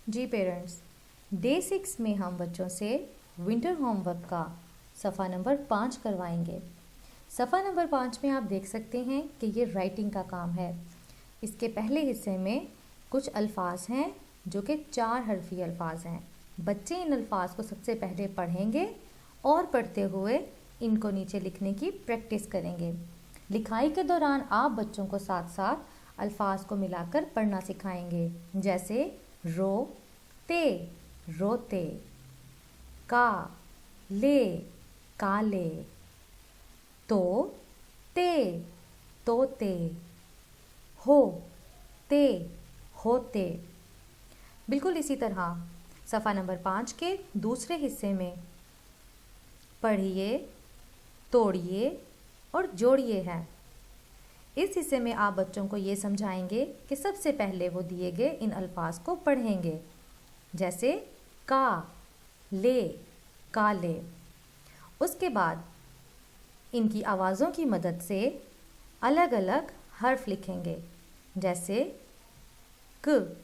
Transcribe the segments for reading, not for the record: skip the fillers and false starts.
जी parents, day 6 में हम बच्चों से विंटर होमवर्क का सफ़ा नंबर 5 करवाएंगे। सफ़ा नंबर 5 में आप देख सकते हैं कि ये राइटिंग का काम है। इसके पहले हिस्से में कुछ अल्फाज हैं जो कि 4 हरफी अल्फाज हैं। बच्चे इन अल्फाज को सबसे पहले पढ़ेंगे और पढ़ते हुए इनको नीचे लिखने की प्रैक्टिस करेंगे। लिखाई के दौरान आप बच्चों को साथ साथ अल्फाज को मिलाकर पढ़ना सिखाएंगे, जैसे रो ते रोते, का ले काले, तो ते तोते, हो ते होते। बिल्कुल इसी तरह सफ़ा नंबर 5 के दूसरे हिस्से में पढ़िए, तोड़िए और जोड़िए है। इस हिस्से में आप बच्चों को ये समझाएंगे कि सबसे पहले वो दिए गए इन अल्फाज को पढ़ेंगे, जैसे का ले काले। उसके बाद इनकी आवाज़ों की मदद से अलग अलग हर्फ लिखेंगे, जैसे क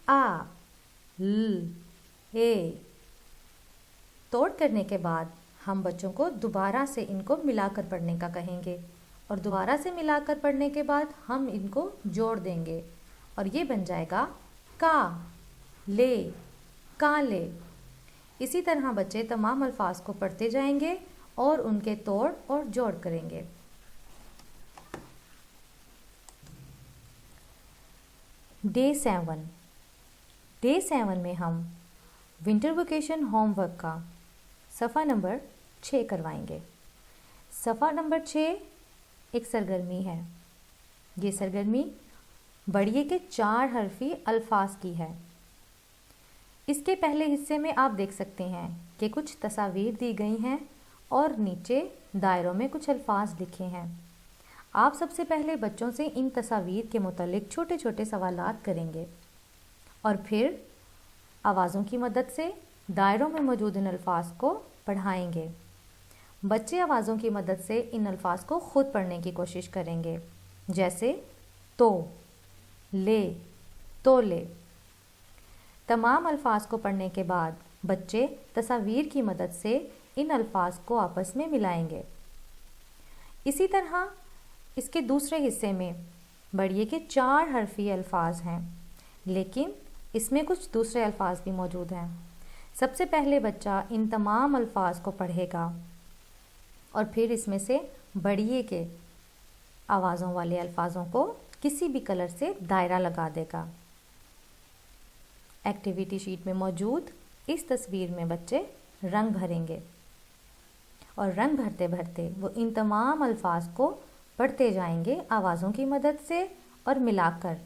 आ ल ए। तोड़ करने के बाद हम बच्चों को दोबारा से इनको मिलाकर पढ़ने का कहेंगे और दोबारा से मिलाकर पढ़ने के बाद हम इनको जोड़ देंगे और ये बन जाएगा का ले काले। इसी तरह बच्चे तमाम अल्फाज को पढ़ते जाएंगे और उनके तोड़ और जोड़ करेंगे। डे 7 में हम विंटर वेकेशन होमवर्क का सफ़ा नंबर 6 करवाएंगे। सफ़ा नंबर 6 एक सरगर्मी है। ये सरगर्मी बढ़िए के 4 हरफी अल्फाज की है। इसके पहले हिस्से में आप देख सकते हैं कि कुछ तस्वीर दी गई हैं और नीचे दायरों में कुछ अल्फाज लिखे हैं। आप सबसे पहले बच्चों से इन तस्वीर के मुतालिक छोटे छोटे सवालात करेंगे और फिर आवाज़ों की मदद से दायरों में मौजूद इन अल्फाज को पढ़ाएंगे। बच्चे आवाज़ों की मदद से इन अल्फाज को खुद पढ़ने की कोशिश करेंगे, जैसे तो ले तोले। तमाम अल्फाज को पढ़ने के बाद बच्चे तस्वीर की मदद से इन अल्फाज को आपस में मिलाएंगे। इसी तरह इसके दूसरे हिस्से में बढ़िए के 4 हरफी अल्फाज हैं, लेकिन इसमें कुछ दूसरे अल्फाज भी मौजूद हैं। सबसे पहले बच्चा इन तमाम अल्फाज को पढ़ेगा और फिर इसमें से बढ़िए के आवाज़ों वाले अल्फाजों को किसी भी कलर से दायरा लगा देगा। एक्टिविटी शीट में मौजूद इस तस्वीर में बच्चे रंग भरेंगे और रंग भरते भरते वो इन तमाम अल्फाज को पढ़ते जाएंगे आवाज़ों की मदद से और मिलाकर।